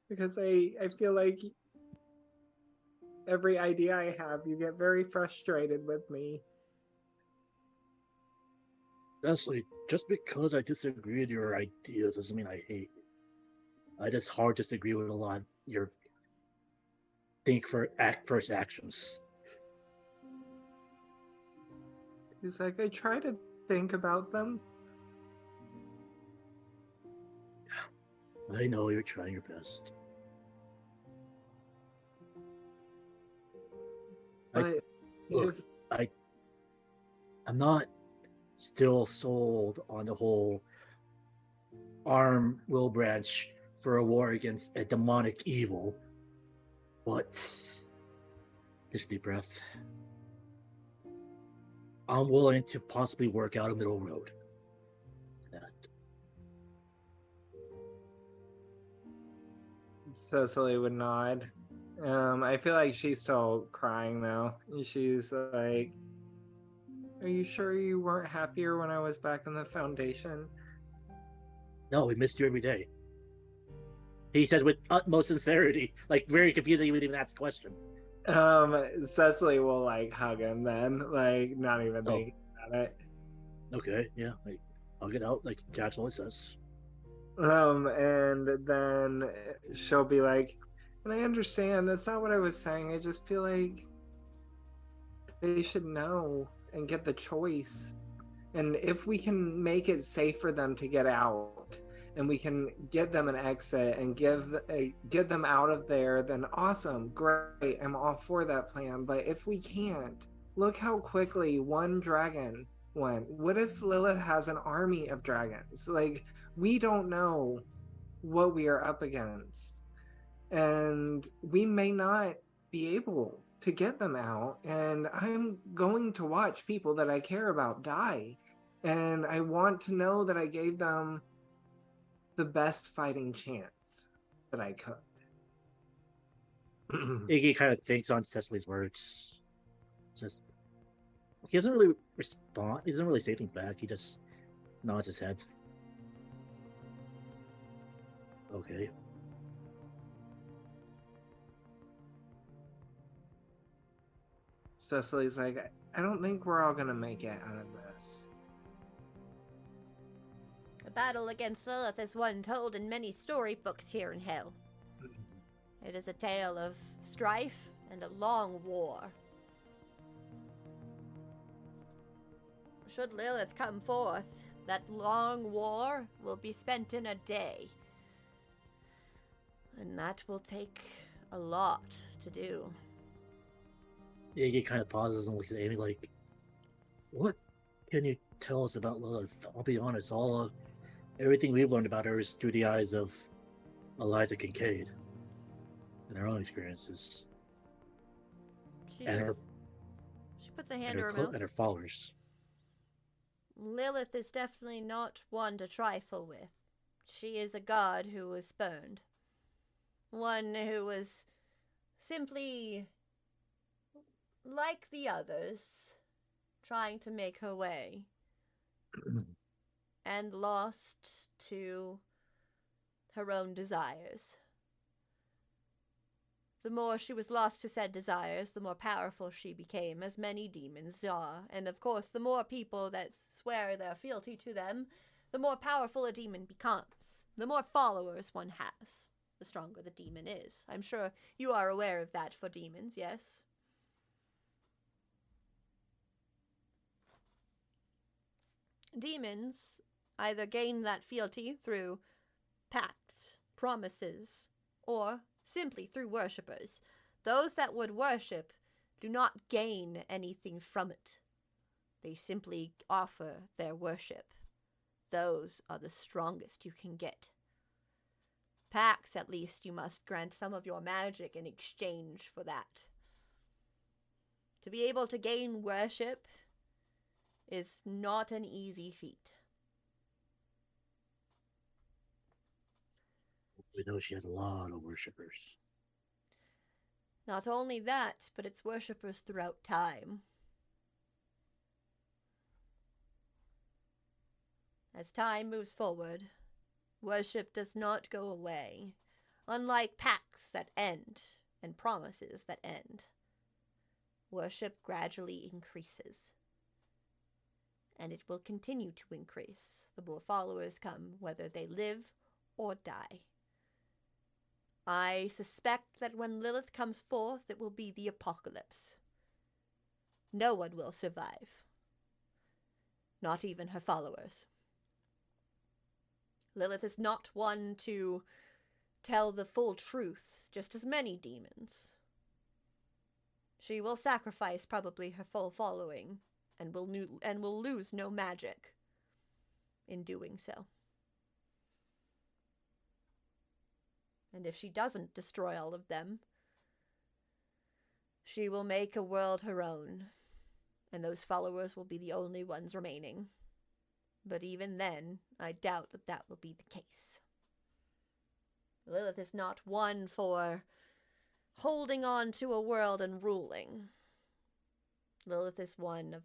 Because I feel like every idea I have, you get very frustrated with me. Essentially, just because I disagree with your ideas doesn't mean I hate you. I just hard disagree with a lot of your first actions. He's like, I try to think about them. I know you're trying your best. But Look, I'm not still sold on the whole arm Wilbranch for a war against a demonic evil. But just deep breath. I'm willing to possibly work out a middle road. That Cessily would nod. I feel like she's still crying though. She's like, are you sure you weren't happier when I was back in the Foundation? no, we missed you every day. He says with utmost sincerity, like very confusing. He would even ask the question. Cessily will like hug him then, like not even thinking about it. Okay, yeah, like, I'll get out, like Jax always says. And then she'll be like, and I understand that's not what I was saying. I just feel like they should know and get the choice. And if we can make it safe for them to get out and we can get them an exit and get them out of there, then awesome, great. I'm all for that plan. But if we can't, look how quickly one dragon went. What if Lilith has an army of dragons? Like, we don't know what we are up against. And we may not be able to get them out. And I'm going to watch people that I care about die. And I want to know that I gave them the best fighting chance that I could. Iggy kind of thinks on Cecily's words. Just he doesn't really respond. He doesn't really say anything back. He just nods his head. Okay. Cecily's like, I don't think we're all gonna make it out of this. The battle against Lilith is one told in many storybooks here in Hell. It is a tale of strife and a long war. Should Lilith come forth, that long war will be spent in a day. And that will take a lot to do. Iggy kind of pauses and looks at Amy like, what can you tell us about Lilith? I'll be honest, everything we've learned about her is through the eyes of Eliza Kincaid and her own experiences. She And puts a hand to her mouth. and her followers. Lilith is definitely not one to trifle with. She is a god who was spurned. One who was simply like the others, trying to make her way, and lost to her own desires. The more she was lost to said desires, the more powerful she became, as many demons are. And of course, the more people that swear their fealty to them, the more powerful a demon becomes. The more followers one has, the stronger the demon is. I'm sure you are aware of that for demons, yes? Demons either gain that fealty through pacts, promises, or simply through worshippers. Those that would worship do not gain anything from it. They simply offer their worship. Those are the strongest you can get. Pacts, at least, you must grant some of your magic in exchange for that. To be able to gain worship is not an easy feat. We know she has a lot of worshippers. Not only that, but it's worshippers throughout time. As time moves forward, worship does not go away, unlike pacts that end and promises that end. Worship gradually increases, and it will continue to increase the more followers come, whether they live or die. I suspect that when Lilith comes forth, it will be the apocalypse. No one will survive. not even her followers. Lilith is not one to tell the full truth, just as many demons. She will sacrifice probably her full following, and will lose no magic in doing so. And if she doesn't destroy all of them, she will make a world her own, and those followers will be the only ones remaining. But even then, I doubt that that will be the case. Lilith is not one for holding on to a world and ruling. Lilith is one of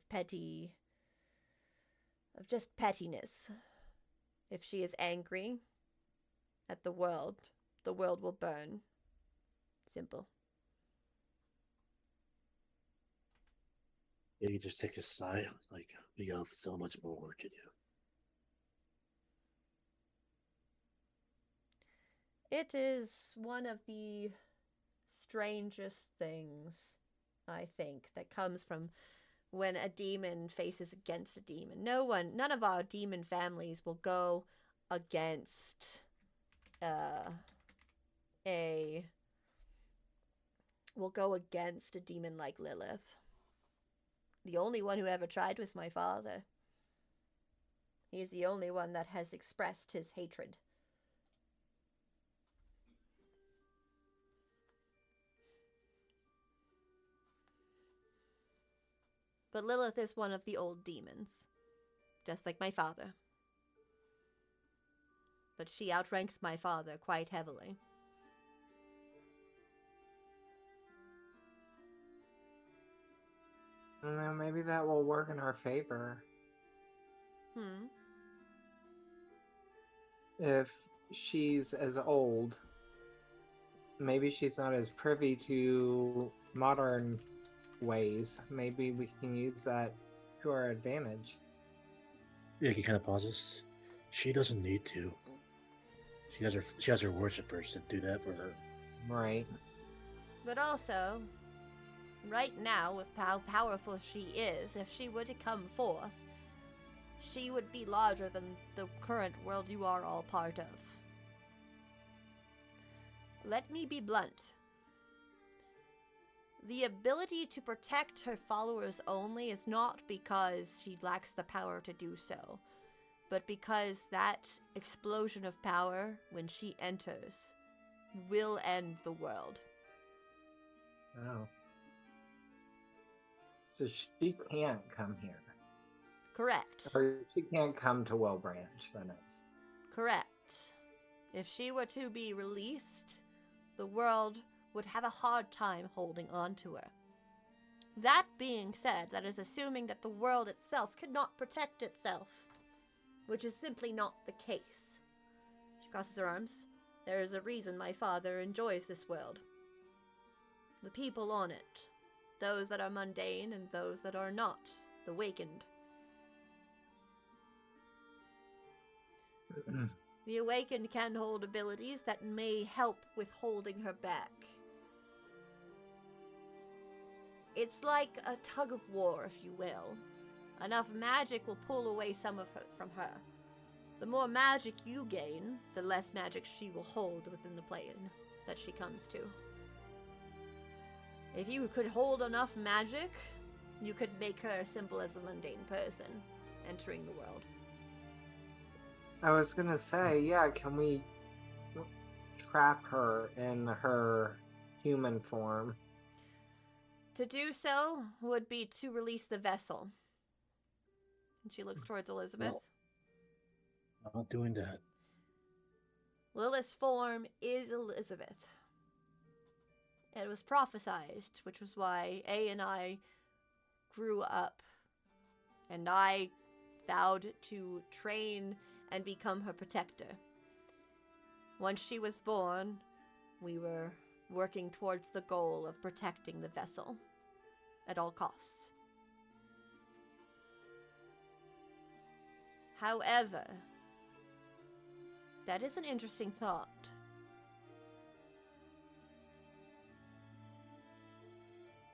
just pettiness. If she is angry at the world will burn. Simple. You just take a sigh, like, we have so much more work to do. It is one of the strangest things, I think, that comes from when a demon faces against a demon. None of our demon families will go against a demon like Lilith. The only one who ever tried was my father. He's the only one that has expressed his hatred. But Lilith is one of the old demons, just like my father. But she outranks my father quite heavily. I don't know, maybe that will work in our favor. If she's as old, maybe she's not as privy to modern ways. Maybe we can use that to our advantage. Yeah, he kind of pauses. She doesn't need to. She has her worshippers to do that for her. Right. But also, right now, with how powerful she is, if she were to come forth, she would be larger than the current world you are all part of. Let me be blunt. The ability to protect her followers only is not because she lacks the power to do so, but because that explosion of power, when she enters, will end the world. Oh. So she can't come here. Correct. Or she can't come to Wilbranch, then it's... Correct. If she were to be released, the world would have a hard time holding on to her. That being said, that is assuming that the world itself cannot protect itself, which is simply not the case. She crosses her arms. There is a reason my father enjoys this world. The people on it. Those that are mundane and those that are not. The awakened. The awakened can hold abilities that may help with holding her back. It's like a tug of war, if you will. Enough magic will pull away some of her from her. The more magic you gain, the less magic she will hold within the plane that she comes to. If you could hold enough magic, you could make her as simple as a mundane person entering the world. I was gonna say, yeah, can we trap her in her human form? To do so would be to release the vessel. And she looks towards Elizabeth. No. I'm not doing that. Lilith's form is Elizabeth. It was prophesied, which was why A and I grew up. And I vowed to train and become her protector. Once she was born, we were working towards the goal of protecting the vessel at all costs. However, that is an interesting thought.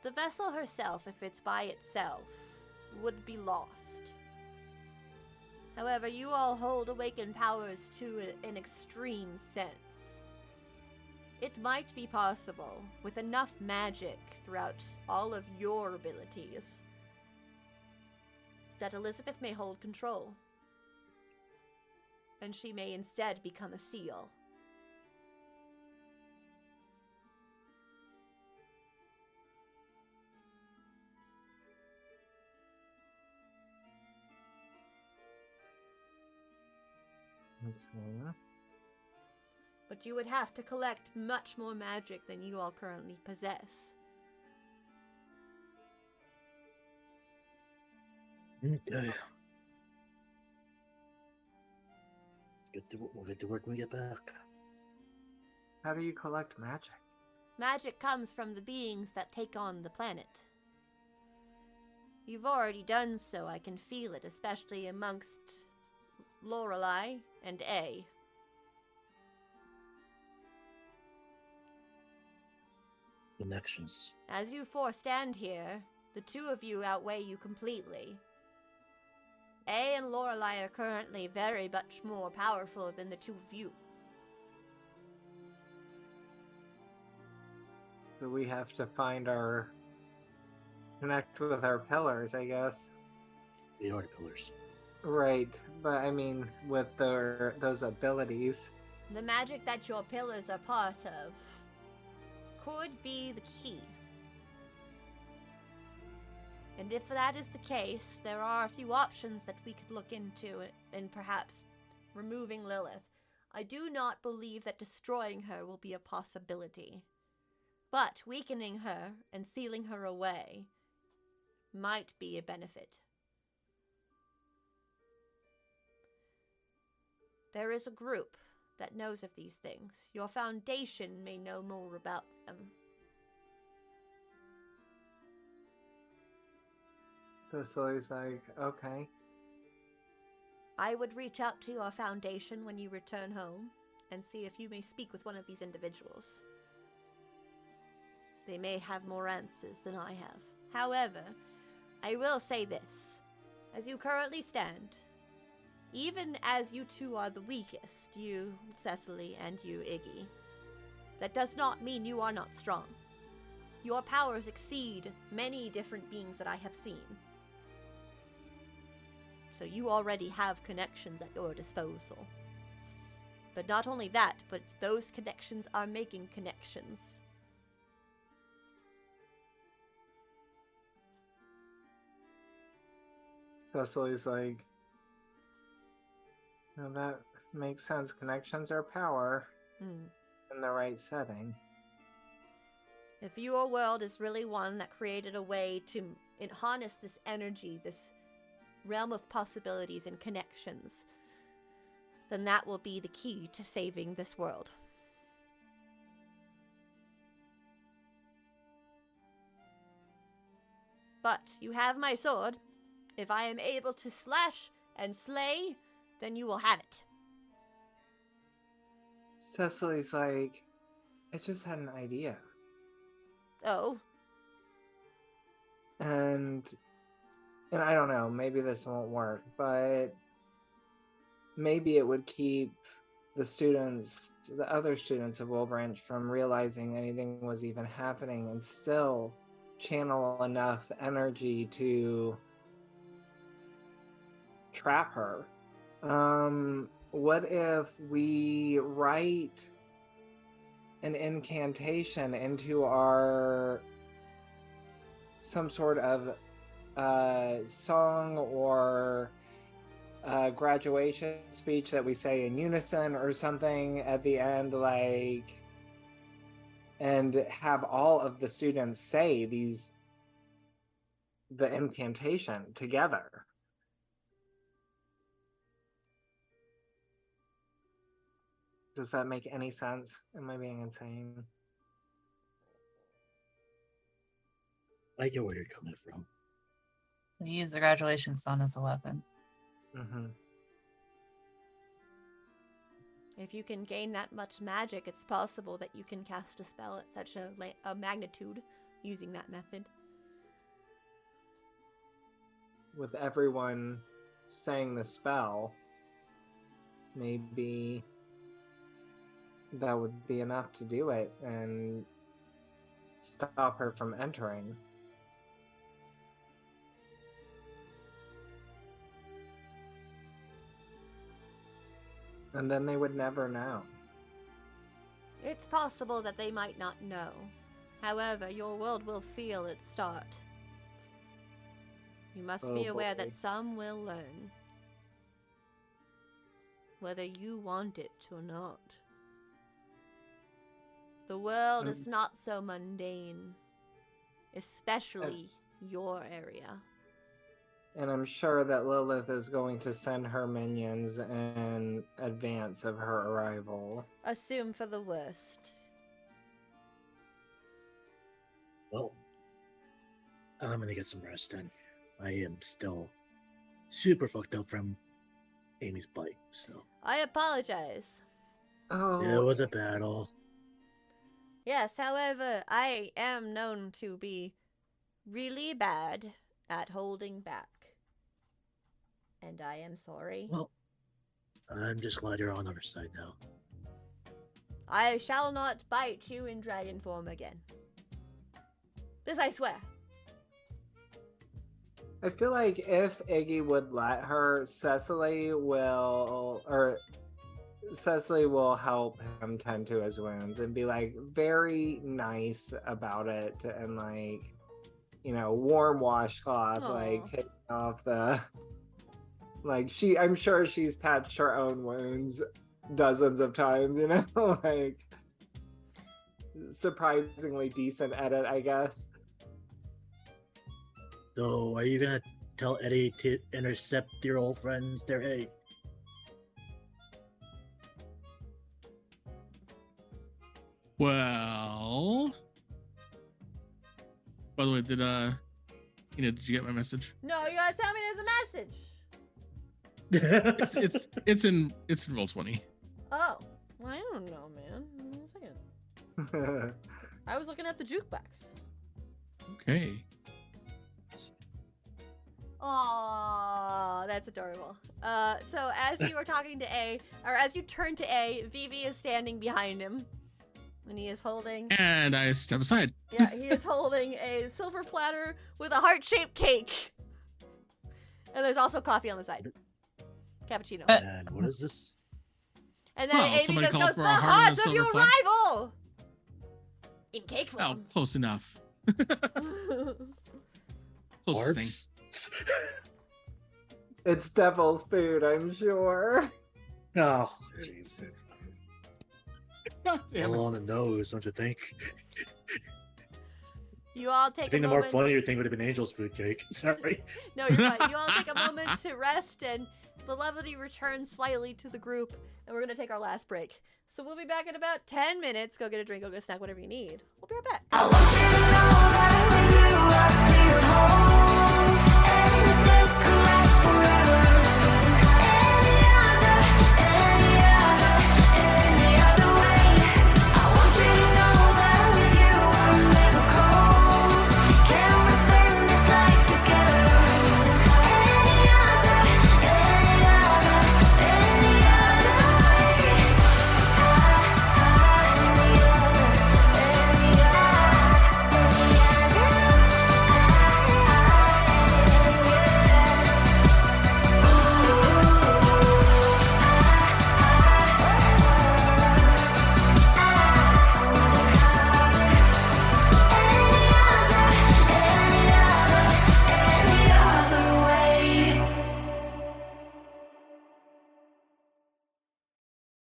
The vessel herself, if it's by itself, would be lost. However, you all hold awakened powers to an extreme sense. It might be possible, with enough magic throughout all of your abilities, that Elizabeth may hold control. And she may instead become a seal. Okay. But you would have to collect much more magic than you all currently possess. Okay. We'll get to work when we get back. How do you collect magic? Magic comes from the beings that take on the planet. You've already done so, I can feel it, especially amongst Lorelei and A. Connections. As you four stand here, the two of you outweigh you completely. A and Lorelei are currently very much more powerful than the two of you. So we have to connect with our pillars, I guess. They are the pillars. Right, but I mean, with those abilities. The magic that your pillars are part of could be the key. And if that is the case, there are a few options that we could look into in perhaps removing Lilith. I do not believe that destroying her will be a possibility. But weakening her and sealing her away might be a benefit. There is a group that knows of these things. Your foundation may know more about them. Cecily's like, okay. I would reach out to your foundation when you return home and see if you may speak with one of these individuals. They may have more answers than I have. However, I will say this. As you currently stand, even as you two are the weakest, you, Cessily, and you, Iggy, that does not mean you are not strong. Your powers exceed many different beings that I have seen. So you already have connections at your disposal. But not only that, but those connections are making connections. Cecily's like, now that makes sense. Connections are power in the right setting. If your world is really one that created a way to harness this energy, this realm of possibilities and connections, then that will be the key to saving this world. But you have my sword. If I am able to slash and slay, then you will have it. Cecily's like, I just had an idea. Oh. And I don't know, maybe this won't work, but maybe it would keep the other students of Wilbranch from realizing anything was even happening and still channel enough energy to trap her. What if we write an incantation into our some sort of song or graduation speech that we say in unison or something at the end, like, and have all of the students say the incantation together. Does that make any sense? Am I being insane? I get where you're coming from. So you use the graduation stone as a weapon. Mm-hmm. If you can gain that much magic, it's possible that you can cast a spell at such a magnitude using that method. With everyone sang the spell, maybe that would be enough to do it and stop her from entering. And then they would never know. It's possible that they might not know. However, your world will feel its start. You must be aware that some will learn. Whether you want it or not. The world is not so mundane. Especially your area. And I'm sure that Lilith is going to send her minions in advance of her arrival. Assume for the worst. Well, I'm gonna get some rest then. I am still super fucked up from Amy's bite, so. I apologize. Oh, It was a battle. Yes, however, I am known to be really bad at holding back. And I am sorry. Well, I'm just glad you're on our side now. I shall not bite you in dragon form again. This I swear. I feel like if Iggy would let her, Cessily will help him tend to his wounds and be like very nice about it and like, you know, warm washcloth, like taking off the, like I'm sure she's patched her own wounds dozens of times, you know, like surprisingly decent edit, I guess. So, are you gonna tell Eddie to intercept your old friends there? Hey. Well, by the way, did you get my message? No, you gotta tell me there's a message. It's in Roll20. Oh, well, I don't know, man. Wait a second. I was looking at the jukebox. Okay. Aww, that's adorable. So as you were talking to A, or as you turn to A, Vivi is standing behind him. And he is holding... And I step aside. Yeah, he is holding a silver platter with a heart-shaped cake. And there's also coffee on the side. Cappuccino. And what is this? And then Well, Amy somebody just called goes, for the a heart and heart a of silver your platter." rival! In cake Oh, form. close enough. Closest thing. Barbs? It's devil's food, I'm sure. Oh, jeez. God damn it. All on the nose, don't you think? You all take I think a the more moment. funnier thing would have been Angel's food cake. Sorry. No, you're fine. You all take a moment to rest, and the levity returns slightly to the group, and we're going to take our last break. So we'll be back in about 10 minutes. Go get a drink, go get a snack, whatever you need. We'll be right back. I want you to know that with you I feel whole.